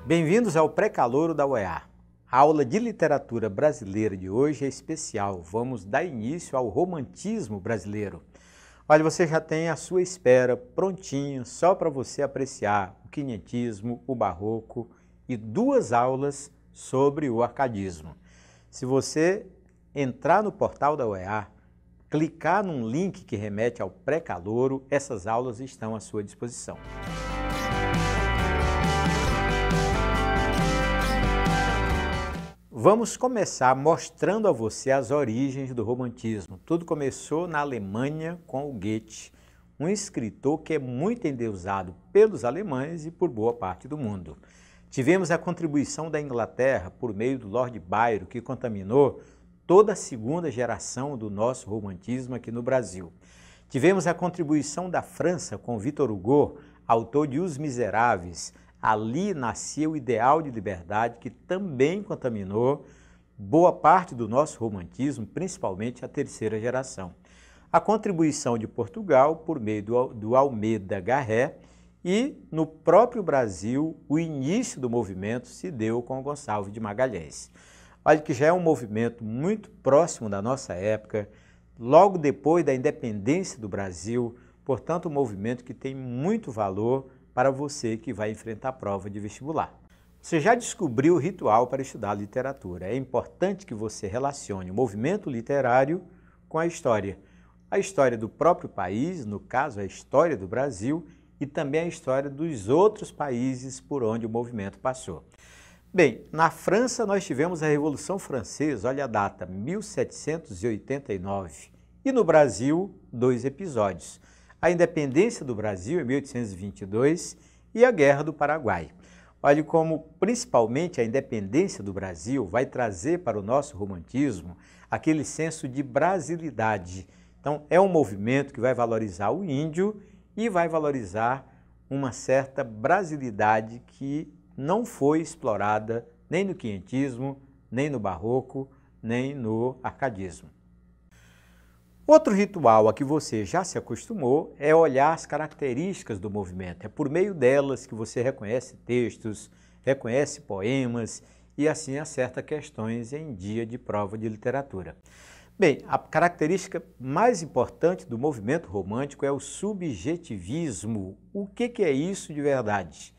Bem-vindos ao Pré-Calouro da UEA. A aula de literatura brasileira de hoje é especial. Vamos dar início ao romantismo brasileiro. Olha, você já tem à sua espera, prontinho, só para você apreciar o quinhentismo, o barroco e 2 aulas sobre o arcadismo. Se você entrar no portal da UEA, clicar num link que remete ao Pré-Calouro, essas aulas estão à sua disposição. Vamos começar mostrando a você as origens do romantismo. Tudo começou na Alemanha com o Goethe, um escritor que é muito endeusado pelos alemães e por boa parte do mundo. Tivemos a contribuição da Inglaterra por meio do Lord Byron, que contaminou toda a segunda geração do nosso romantismo aqui no Brasil. Tivemos a contribuição da França com Victor Hugo, autor de Os Miseráveis. Ali nascia o ideal de liberdade que também contaminou boa parte do nosso romantismo, principalmente a terceira geração. A contribuição de Portugal por meio do Almeida Garré e no próprio Brasil o início do movimento se deu com Gonçalves de Magalhães. Olha que já é um movimento muito próximo da nossa época, logo depois da independência do Brasil, portanto um movimento que tem muito valor para você que vai enfrentar a prova de vestibular. Você já descobriu o ritual para estudar literatura. É importante que você relacione o movimento literário com a história. A história do próprio país, no caso a história do Brasil, e também a história dos outros países por onde o movimento passou. Bem, na França nós tivemos a Revolução Francesa, olha a data, 1789. E no Brasil, 2 episódios. A independência do Brasil em 1822 e a Guerra do Paraguai. Olhe como, principalmente, a independência do Brasil vai trazer para o nosso romantismo aquele senso de brasilidade. Então, é um movimento que vai valorizar o índio e vai valorizar uma certa brasilidade que não foi explorada nem no quinhentismo, nem no barroco, nem no arcadismo. Outro ritual a que você já se acostumou é olhar as características do movimento. É por meio delas que você reconhece textos, reconhece poemas e assim acerta questões em dia de prova de literatura. Bem, a característica mais importante do movimento romântico é o subjetivismo. O que é isso de verdade?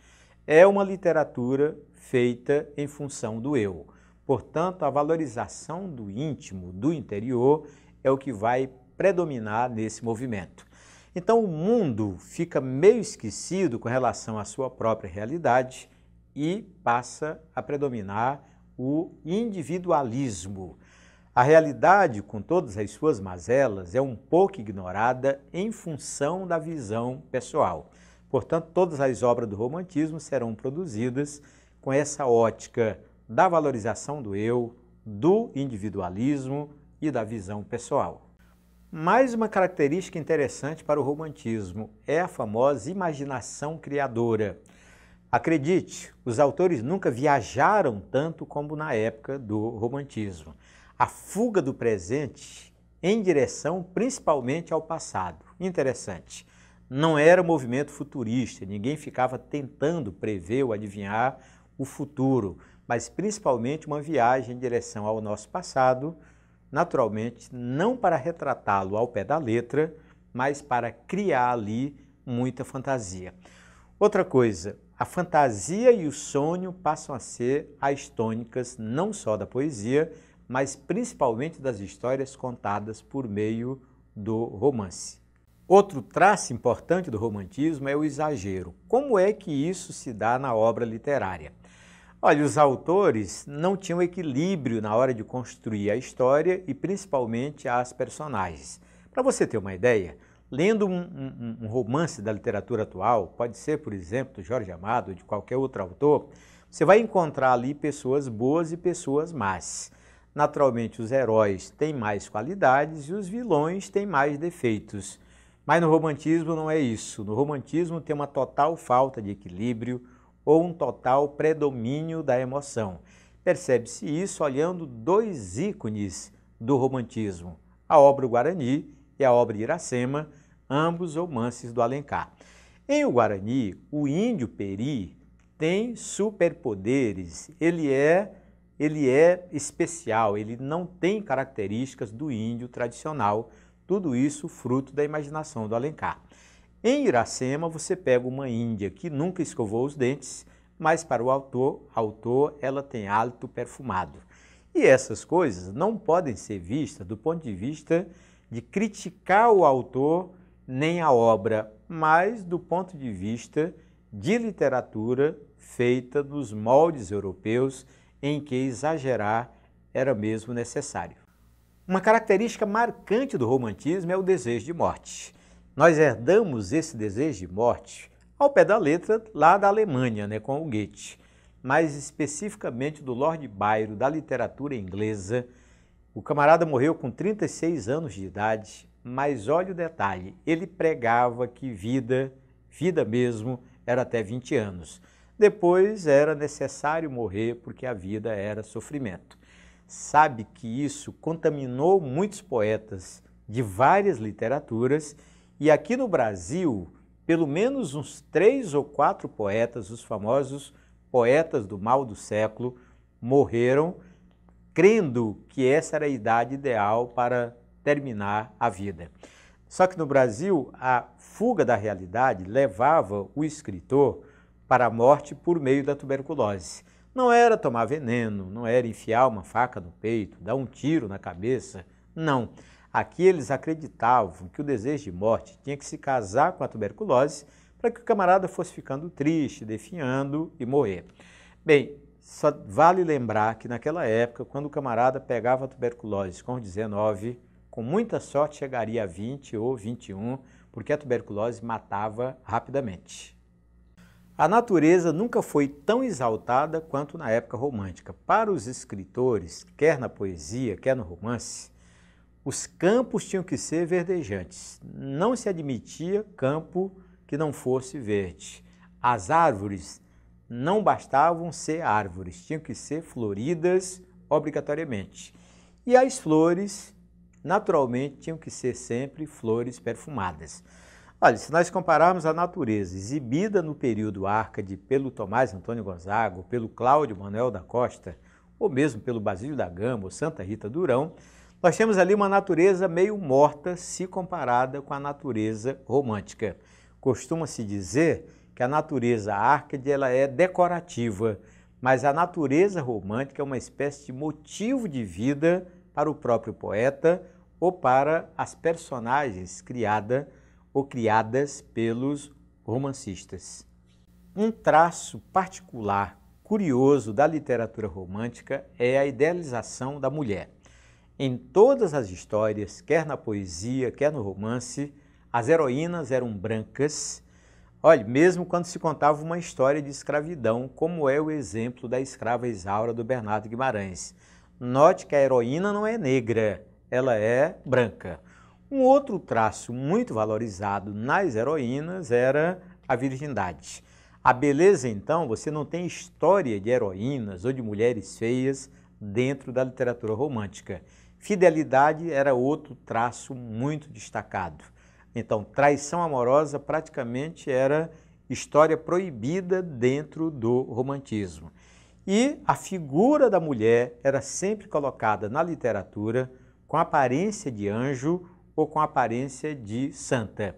É uma literatura feita em função do eu. Portanto, a valorização do íntimo, do interior, é o que vai predominar nesse movimento. Então o mundo fica meio esquecido com relação à sua própria realidade e passa a predominar o individualismo. A realidade, com todas as suas mazelas, é um pouco ignorada em função da visão pessoal. Portanto, todas as obras do romantismo serão produzidas com essa ótica da valorização do eu, do individualismo e da visão pessoal. Mais uma característica interessante para o romantismo é a famosa imaginação criadora. Acredite, os autores nunca viajaram tanto como na época do romantismo. A fuga do presente em direção principalmente ao passado. Interessante. Não era um movimento futurista, ninguém ficava tentando prever ou adivinhar o futuro, mas principalmente uma viagem em direção ao nosso passado, naturalmente não para retratá-lo ao pé da letra, mas para criar ali muita fantasia. Outra coisa, a fantasia e o sonho passam a ser as tônicas não só da poesia, mas principalmente das histórias contadas por meio do romance. Outro traço importante do romantismo é o exagero. Como é que isso se dá na obra literária? Olha, os autores não tinham equilíbrio na hora de construir a história e principalmente as personagens. Para você ter uma ideia, lendo um romance da literatura atual, pode ser, por exemplo, do Jorge Amado ou de qualquer outro autor, você vai encontrar ali pessoas boas e pessoas más. Naturalmente, os heróis têm mais qualidades e os vilões têm mais defeitos. Mas no romantismo não é isso. No romantismo tem uma total falta de equilíbrio ou um total predomínio da emoção. Percebe-se isso olhando 2 ícones do romantismo, a obra O Guarani e a obra Iracema, ambos romances do Alencar. Em O Guarani, o índio Peri tem superpoderes, ele é especial, ele não tem características do índio tradicional, tudo isso fruto da imaginação do Alencar. Em Iracema, você pega uma índia que nunca escovou os dentes, mas para o autor ela tem hálito perfumado. E essas coisas não podem ser vistas do ponto de vista de criticar o autor nem a obra, mas do ponto de vista de literatura feita nos moldes europeus em que exagerar era mesmo necessário. Uma característica marcante do romantismo é o desejo de morte. Nós herdamos esse desejo de morte ao pé da letra lá da Alemanha, com o Goethe, mais especificamente do Lord Byron, da literatura inglesa. O camarada morreu com 36 anos de idade, mas olha o detalhe, ele pregava que vida mesmo, era até 20 anos. Depois era necessário morrer porque a vida era sofrimento. Sabe que isso contaminou muitos poetas de várias literaturas e aqui no Brasil, pelo menos uns 3 ou 4 poetas, os famosos poetas do mal do século, morreram crendo que essa era a idade ideal para terminar a vida. Só que no Brasil, a fuga da realidade levava o escritor para a morte por meio da tuberculose. Não era tomar veneno, não era enfiar uma faca no peito, dar um tiro na cabeça, não. Aqui eles acreditavam que o desejo de morte tinha que se casar com a tuberculose para que o camarada fosse ficando triste, definhando e morrer. Bem, só vale lembrar que naquela época, quando o camarada pegava a tuberculose com 19, com muita sorte chegaria a 20 ou 21, porque a tuberculose matava rapidamente. A natureza nunca foi tão exaltada quanto na época romântica. Para os escritores, quer na poesia, quer no romance, os campos tinham que ser verdejantes. Não se admitia campo que não fosse verde. As árvores não bastavam ser árvores, tinham que ser floridas obrigatoriamente. E as flores, naturalmente, tinham que ser sempre flores perfumadas. Olha, se nós compararmos a natureza exibida no período Árcade pelo Tomás Antônio Gonzaga, ou pelo Cláudio Manuel da Costa, ou mesmo pelo Basílio da Gama, ou Santa Rita Durão, nós temos ali uma natureza meio morta se comparada com a natureza romântica. Costuma-se dizer que a natureza Árcade ela é decorativa, mas a natureza romântica é uma espécie de motivo de vida para o próprio poeta ou para as personagens criadas pelos romancistas. Um traço particular, curioso da literatura romântica é a idealização da mulher. Em todas as histórias, quer na poesia, quer no romance, as heroínas eram brancas. Olha, mesmo quando se contava uma história de escravidão, como é o exemplo da escrava Isaura do Bernardo Guimarães. Note que a heroína não é negra, ela é branca. Um outro traço muito valorizado nas heroínas era a virgindade. A beleza, então, você não tem história de heroínas ou de mulheres feias dentro da literatura romântica. Fidelidade era outro traço muito destacado. Então, traição amorosa praticamente era história proibida dentro do romantismo. E a figura da mulher era sempre colocada na literatura com aparência de anjo ou com aparência de santa.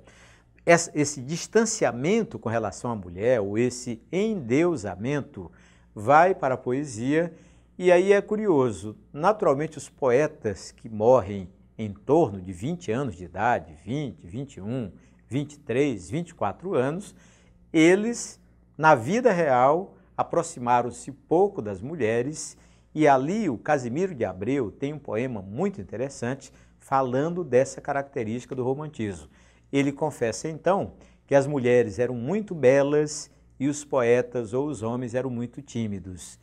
Esse distanciamento com relação à mulher, ou esse endeusamento, vai para a poesia, e aí é curioso, naturalmente os poetas que morrem em torno de 20 anos de idade, 20, 21, 23, 24 anos, eles, na vida real, aproximaram-se pouco das mulheres, e ali o Casimiro de Abreu tem um poema muito interessante falando dessa característica do romantismo. Ele confessa então que as mulheres eram muito belas e os poetas ou os homens eram muito tímidos,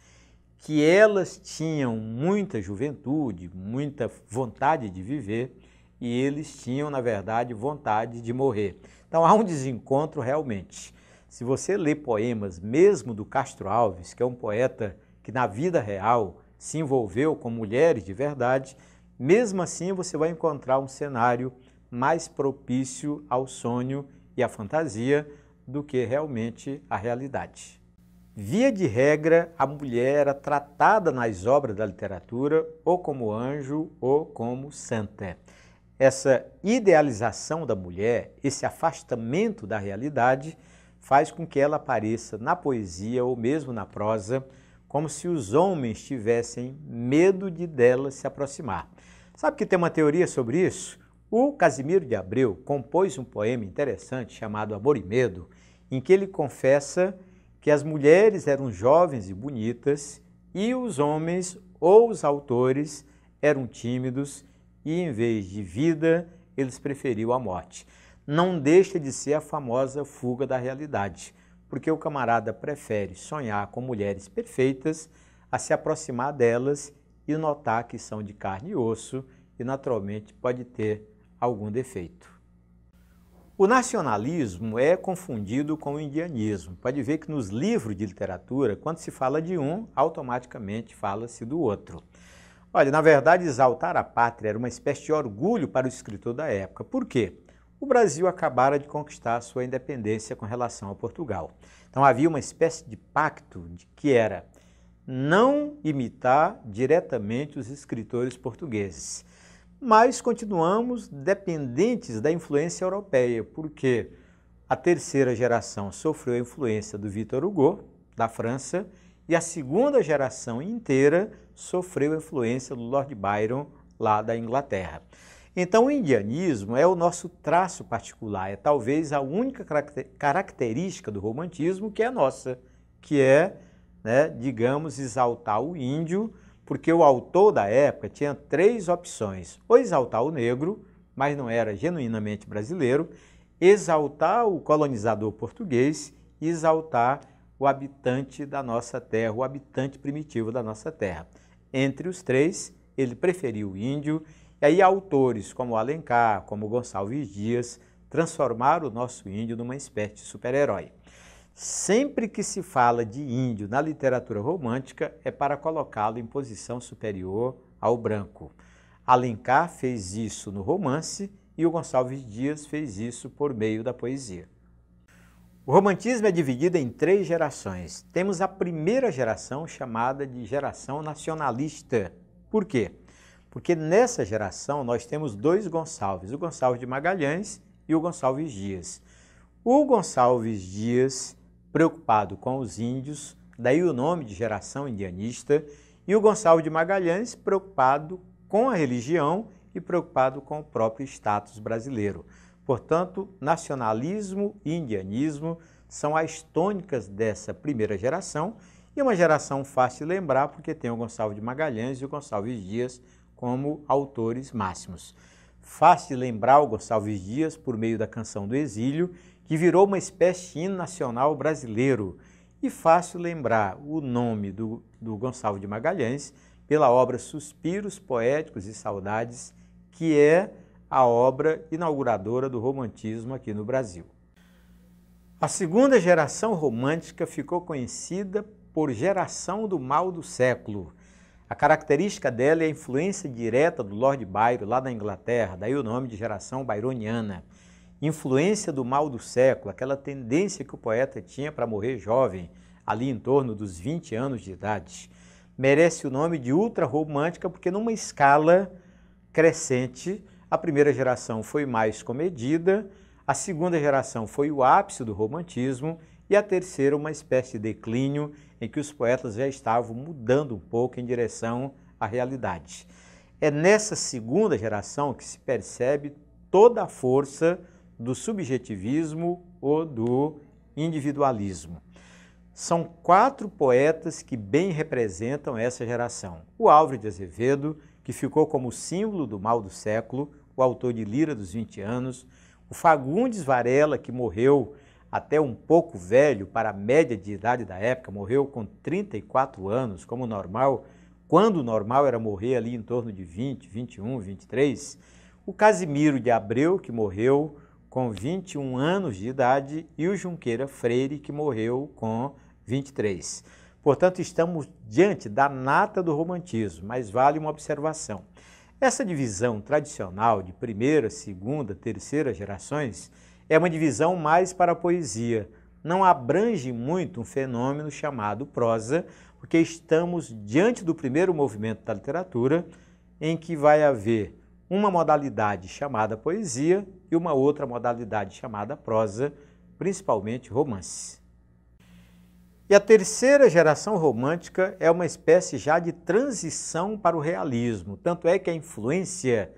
que elas tinham muita juventude, muita vontade de viver e eles tinham, na verdade, vontade de morrer. Então há um desencontro realmente. Se você lê poemas mesmo do Castro Alves, que é um poeta que na vida real se envolveu com mulheres de verdade, mesmo assim você vai encontrar um cenário mais propício ao sonho e à fantasia do que realmente à realidade. Via de regra, a mulher era tratada nas obras da literatura ou como anjo ou como santa. Essa idealização da mulher, esse afastamento da realidade, faz com que ela apareça na poesia ou mesmo na prosa, como se os homens tivessem medo de dela se aproximar. Sabe que tem uma teoria sobre isso? O Casimiro de Abreu compôs um poema interessante chamado Amor e Medo, em que ele confessa que as mulheres eram jovens e bonitas e os homens ou os autores eram tímidos e, em vez de vida, eles preferiam a morte. Não deixa de ser a famosa fuga da realidade, porque o camarada prefere sonhar com mulheres perfeitas a se aproximar delas e notar que são de carne e osso e, naturalmente, pode ter algum defeito. O nacionalismo é confundido com o indianismo. Pode ver que nos livros de literatura, quando se fala de um, automaticamente fala-se do outro. Olha, na verdade, exaltar a pátria era uma espécie de orgulho para o escritor da época. Por quê? O Brasil acabara de conquistar sua independência com relação a Portugal. Então havia uma espécie de pacto de que era não imitar diretamente os escritores portugueses. Mas continuamos dependentes da influência europeia, porque a terceira geração sofreu a influência do Victor Hugo, da França, e a segunda geração inteira sofreu a influência do Lord Byron, lá da Inglaterra. Então o indianismo é o nosso traço particular, é talvez a única característica do romantismo que é nossa, que é, digamos, exaltar o índio, porque o autor da época tinha três opções: ou exaltar o negro, mas não era genuinamente brasileiro, exaltar o colonizador português e exaltar o habitante da nossa terra, o habitante primitivo da nossa terra. Entre os três, ele preferiu o índio, e aí autores como Alencar, como Gonçalves Dias, transformaram o nosso índio numa espécie de super-herói. Sempre que se fala de índio na literatura romântica, é para colocá-lo em posição superior ao branco. Alencar fez isso no romance e o Gonçalves Dias fez isso por meio da poesia. O romantismo é dividido em três gerações. Temos a primeira geração, chamada de geração nacionalista. Por quê? Porque nessa geração nós temos dois Gonçalves, o Gonçalves de Magalhães e o Gonçalves Dias. O Gonçalves Dias, preocupado com os índios, daí o nome de geração indianista, e o Gonçalves de Magalhães, preocupado com a religião e preocupado com o próprio status brasileiro. Portanto, nacionalismo e indianismo são as tônicas dessa primeira geração, e uma geração fácil de lembrar porque tem o Gonçalves de Magalhães e o Gonçalves Dias como autores máximos. Fácil de lembrar o Gonçalves Dias por meio da Canção do Exílio, que virou uma espécie de hino nacional brasileiro, e fácil lembrar o nome do Gonçalves de Magalhães pela obra Suspiros Poéticos e Saudades, que é a obra inauguradora do romantismo aqui no Brasil. A segunda geração romântica ficou conhecida por geração do mal do século. A característica dela é a influência direta do Lord Byron, lá da Inglaterra, daí o nome de geração byroniana. Influência do mal do século, aquela tendência que o poeta tinha para morrer jovem, ali em torno dos 20 anos de idade. Merece o nome de ultra-romântica porque numa escala crescente, a primeira geração foi mais comedida, a segunda geração foi o ápice do romantismo e a terceira uma espécie de declínio em que os poetas já estavam mudando um pouco em direção à realidade. É nessa segunda geração que se percebe toda a força do subjetivismo ou do individualismo. São 4 poetas que bem representam essa geração. O Álvares de Azevedo, que ficou como símbolo do mal do século, o autor de Lira dos 20 anos, o Fagundes Varela, que morreu até um pouco velho para a média de idade da época, morreu com 34 anos, como normal, quando o normal era morrer ali em torno de 20, 21, 23. O Casimiro de Abreu, que morreu com 21 anos de idade, e o Junqueira Freire, que morreu com 23. Portanto, estamos diante da nata do romantismo, mas vale uma observação. Essa divisão tradicional de primeira, segunda, terceira gerações é uma divisão mais para a poesia, não abrange muito um fenômeno chamado prosa, porque estamos diante do primeiro movimento da literatura, em que vai haver uma modalidade chamada poesia e uma outra modalidade chamada prosa, principalmente romance. E a terceira geração romântica é uma espécie já de transição para o realismo, tanto é que a influência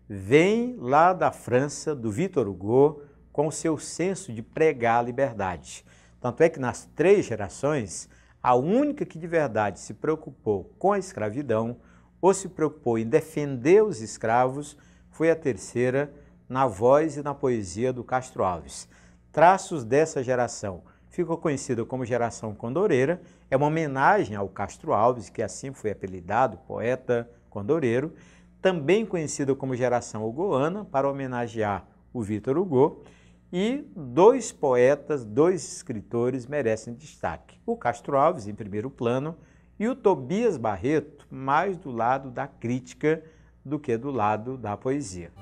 vem lá da França, do Victor Hugo, com o seu senso de pregar a liberdade. Tanto é que nas três gerações, a única que de verdade se preocupou com a escravidão ou se preocupou em defender os escravos foi a terceira, na voz e na poesia do Castro Alves. Traços dessa geração ficou conhecida como geração condoreira, é uma homenagem ao Castro Alves, que assim foi apelidado, poeta condoreiro, também conhecida como geração hugoana, para homenagear o Victor Hugo, e dois poetas, dois escritores merecem destaque. O Castro Alves, em primeiro plano, e o Tobias Barreto, mais do lado da crítica do que do lado da poesia.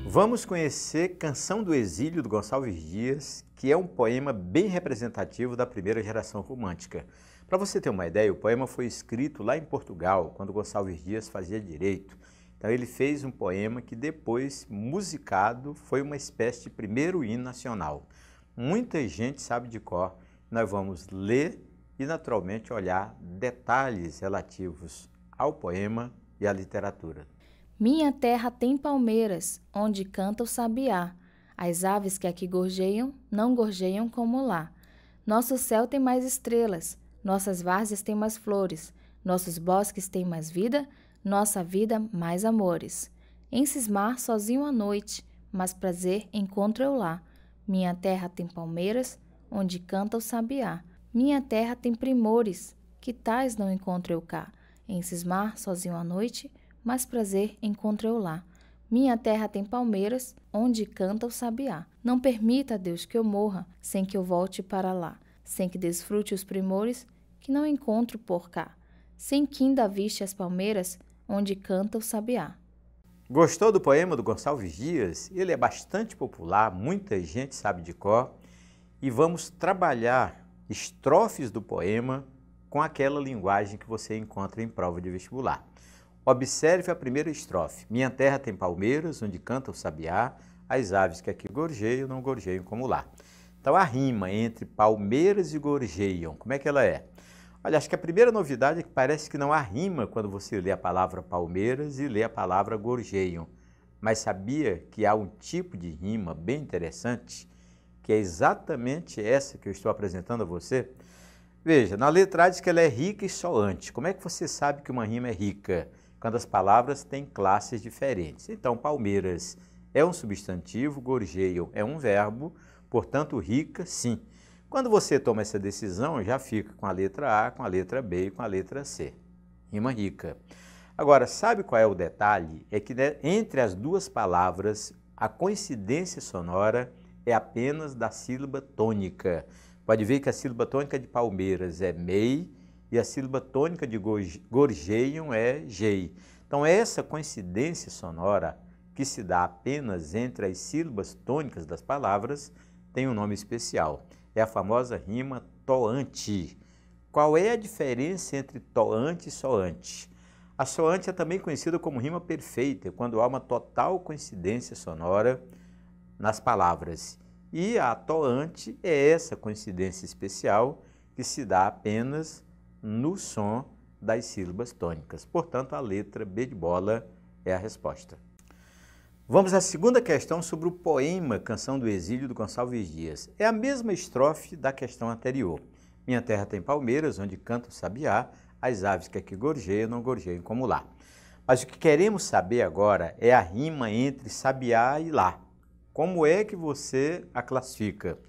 Vamos conhecer Canção do Exílio, do Gonçalves Dias, que é um poema bem representativo da primeira geração romântica. Para você ter uma ideia, o poema foi escrito lá em Portugal, quando Gonçalves Dias fazia direito. Então ele fez um poema que depois, musicado, foi uma espécie de primeiro hino nacional. Muita gente sabe de cor. Nós vamos ler e, naturalmente, olhar detalhes relativos ao poema e à literatura. Minha terra tem palmeiras, onde canta o sabiá. As aves que aqui gorjeiam, não gorjeiam como lá. Nosso céu tem mais estrelas, nossas várzeas têm mais flores, nossos bosques têm mais vida, nossa vida mais amores. Em cismar sozinho à noite, mas prazer encontro eu lá. Minha terra tem palmeiras, onde canta o sabiá. Minha terra tem primores, que tais não encontro eu cá. Em cismar sozinho à noite, mas prazer encontro eu lá. Minha terra tem palmeiras, onde canta o sabiá. Não permita, Deus, que eu morra, sem que eu volte para lá, sem que desfrute os primores, que não encontro por cá. Sem que ainda viste as palmeiras, onde canta o sabiá. Gostou do poema do Gonçalves Dias? Ele é bastante popular, muita gente sabe de cor. E vamos trabalhar estrofes do poema com aquela linguagem que você encontra em prova de vestibular. Observe a primeira estrofe. Minha terra tem palmeiras, onde canta o sabiá, as aves que aqui gorjeiam, não gorjeiam como lá. Então a rima entre palmeiras e gorjeiam, como é que ela é? Olha, acho que a primeira novidade é que parece que não há rima quando você lê a palavra palmeiras e lê a palavra gorjeiam. Mas sabia que há um tipo de rima bem interessante, que é exatamente essa que eu estou apresentando a você? Veja, na letra A diz que ela é rica e soante. Como é que você sabe que uma rima é rica? Quando as palavras têm classes diferentes. Então, palmeiras é um substantivo, gorjeiam é um verbo, portanto, rica, sim. Quando você toma essa decisão, já fica com a letra A, com a letra B e com a letra C. Rima rica. Agora, sabe qual é o detalhe? É que entre as duas palavras, a coincidência sonora é apenas da sílaba tônica. Pode ver que a sílaba tônica de palmeiras é mei e a sílaba tônica de gorjeiam é gei. Então, essa coincidência sonora que se dá apenas entre as sílabas tônicas das palavras tem um nome especial. É a famosa rima toante. Qual é a diferença entre toante e soante? A soante é também conhecida como rima perfeita, quando há uma total coincidência sonora nas palavras. E a toante é essa coincidência especial que se dá apenas no som das sílabas tônicas. Portanto, a letra B de bola é a resposta. Vamos à segunda questão sobre o poema Canção do Exílio, do Gonçalves Dias. É a mesma estrofe da questão anterior. Minha terra tem palmeiras, onde canta o sabiá, as aves que aqui gorjeiam, não gorjeiam como lá. Mas o que queremos saber agora é a rima entre sabiá e lá. Como é que você a classifica?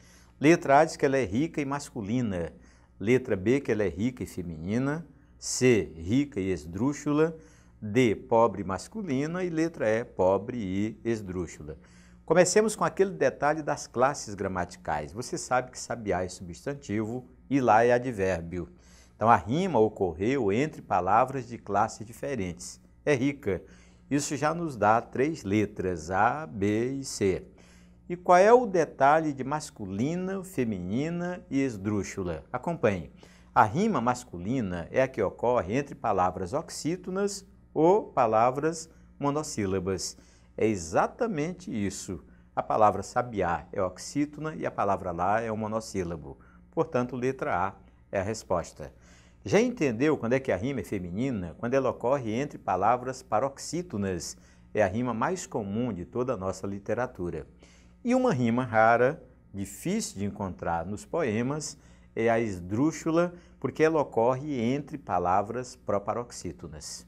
Letra A diz que ela é rica e masculina. Letra B que ela é rica e feminina. C, rica e esdrúxula. D, pobre e masculina. E letra E, pobre e esdrúxula. Comecemos com aquele detalhe das classes gramaticais. Você sabe que sabiá é substantivo e lá é advérbio. Então a rima ocorreu entre palavras de classes diferentes. é rica. Isso já nos dá 3 letras, A, B e C. E qual é o detalhe de masculina, feminina e esdrúxula? Acompanhe. A rima masculina é a que ocorre entre palavras oxítonas ou palavras monossílabas. É exatamente isso. A palavra sabiá é oxítona e a palavra lá é um monossílabo. Portanto, letra A é a resposta. Já entendeu quando é que a rima é feminina? Quando ela ocorre entre palavras paroxítonas. É a rima mais comum de toda a nossa literatura. E uma rima rara, difícil de encontrar nos poemas, é a esdrúxula, porque ela ocorre entre palavras proparoxítonas.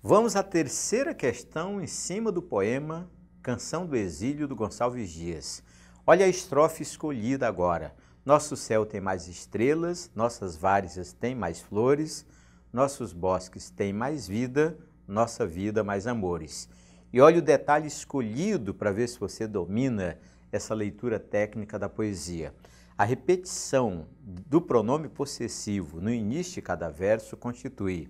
Vamos à terceira questão em cima do poema Canção do Exílio, do Gonçalves Dias. Olha a estrofe escolhida agora. Nosso céu tem mais estrelas, nossas várzeas têm mais flores, nossos bosques têm mais vida, nossa vida mais amores. E olha o detalhe escolhido para ver se você domina essa leitura técnica da poesia. A repetição do pronome possessivo no início de cada verso constitui.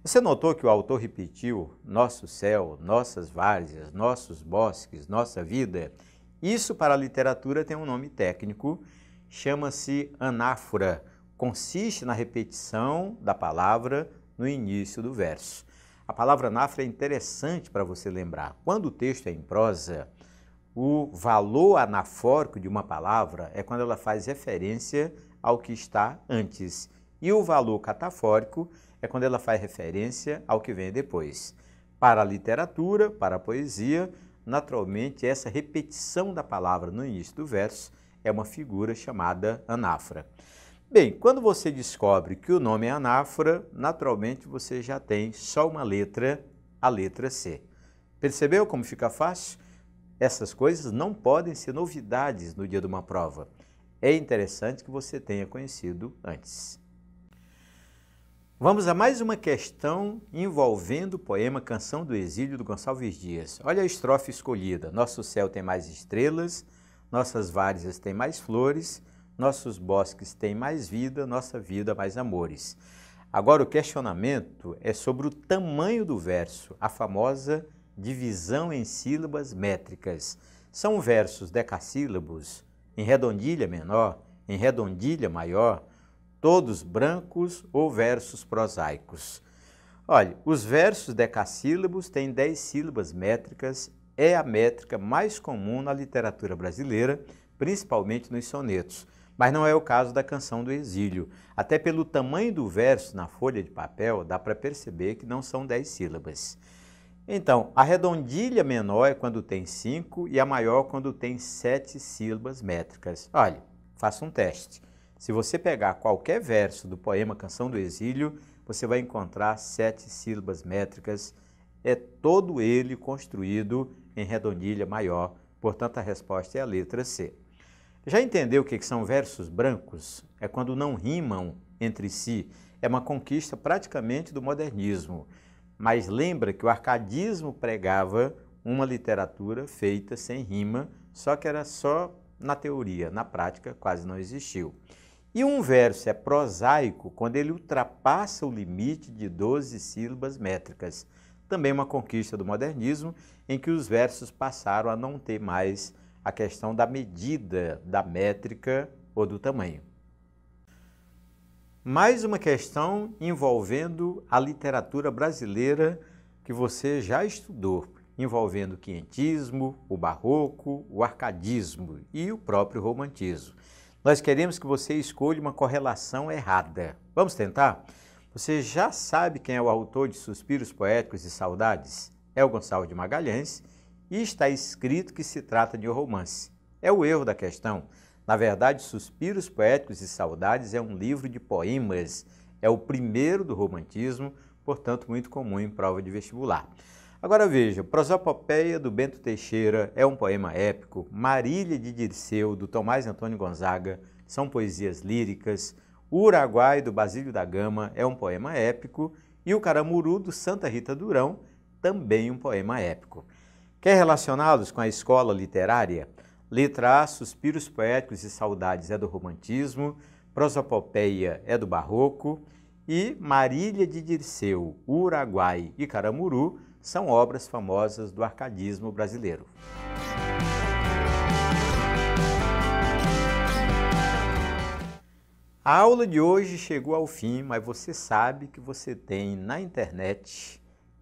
Você notou que o autor repetiu nosso céu, nossas várzeas, nossos bosques, nossa vida? Isso para a literatura tem um nome técnico, chama-se anáfora. Consiste na repetição da palavra no início do verso. A palavra anáfora é interessante para você lembrar. Quando o texto é em prosa, o valor anafórico de uma palavra é quando ela faz referência ao que está antes. E o valor catafórico é quando ela faz referência ao que vem depois. Para a literatura, para a poesia, naturalmente, essa repetição da palavra no início do verso é uma figura chamada anáfora. Bem, quando você descobre que o nome é anáfora, naturalmente você já tem só uma letra, a letra C. Percebeu como fica fácil? Essas coisas não podem ser novidades no dia de uma prova. É interessante que você tenha conhecido antes. Vamos a mais uma questão envolvendo o poema Canção do Exílio, do Gonçalves Dias. Olha a estrofe escolhida. Nosso céu tem mais estrelas, nossas várzeas têm mais flores, nossos bosques têm mais vida, nossa vida mais amores. Agora o questionamento é sobre o tamanho do verso, a famosa divisão em sílabas métricas. São versos decassílabos, em redondilha menor, em redondilha maior, todos brancos ou versos prosaicos. Olha, os versos decassílabos têm 10 sílabas métricas, é a métrica mais comum na literatura brasileira, principalmente nos sonetos. Mas não é o caso da Canção do Exílio. Até pelo tamanho do verso na folha de papel, dá para perceber que não são 10 sílabas. Então, a redondilha menor é quando tem 5 e a maior quando tem 7 sílabas métricas. Olha, faça um teste. Se você pegar qualquer verso do poema Canção do Exílio, você vai encontrar 7 sílabas métricas. É todo ele construído em redondilha maior, portanto a resposta é a letra C. Já entendeu o que são versos brancos? É quando não rimam entre si. É uma conquista praticamente do modernismo. Mas lembra que o arcadismo pregava uma literatura feita sem rima, só que era só na teoria, na prática quase não existiu. E um verso é prosaico quando ele ultrapassa o limite de 12 sílabas métricas. Também uma conquista do modernismo, em que os versos passaram a não ter mais a questão da medida, da métrica ou do tamanho. Mais uma questão envolvendo a literatura brasileira que você já estudou, envolvendo o quinhentismo, o barroco, o arcadismo e o próprio romantismo. Nós queremos que você escolha uma correlação errada. Vamos tentar? Você já sabe quem é o autor de Suspiros Poéticos e Saudades? É o Gonçalves de Magalhães e está escrito que se trata de um romance. É o erro da questão. Na verdade, Suspiros Poéticos e Saudades é um livro de poemas, é o primeiro do romantismo, portanto muito comum em prova de vestibular. Agora veja, Prosopopeia do Bento Teixeira é um poema épico, Marília de Dirceu do Tomás Antônio Gonzaga são poesias líricas, o Uraguai do Basílio da Gama é um poema épico e o Caramuru do Santa Rita Durão também um poema épico. Quer relacioná-los com a escola literária? Letra A, Suspiros Poéticos e Saudades é do romantismo, Prosopopeia é do barroco e Marília de Dirceu, Uruguai e Caramuru são obras famosas do arcadismo brasileiro. A aula de hoje chegou ao fim, mas você sabe que você tem na internet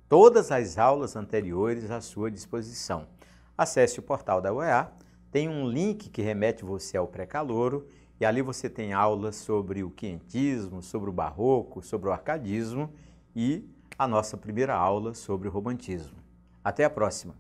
todas as aulas anteriores à sua disposição. Acesse o portal da UEA, tem um link que remete você ao pré-calouro e ali você tem aulas sobre o quinhentismo, sobre o barroco, sobre o arcadismo e a nossa primeira aula sobre o romantismo. Até a próxima!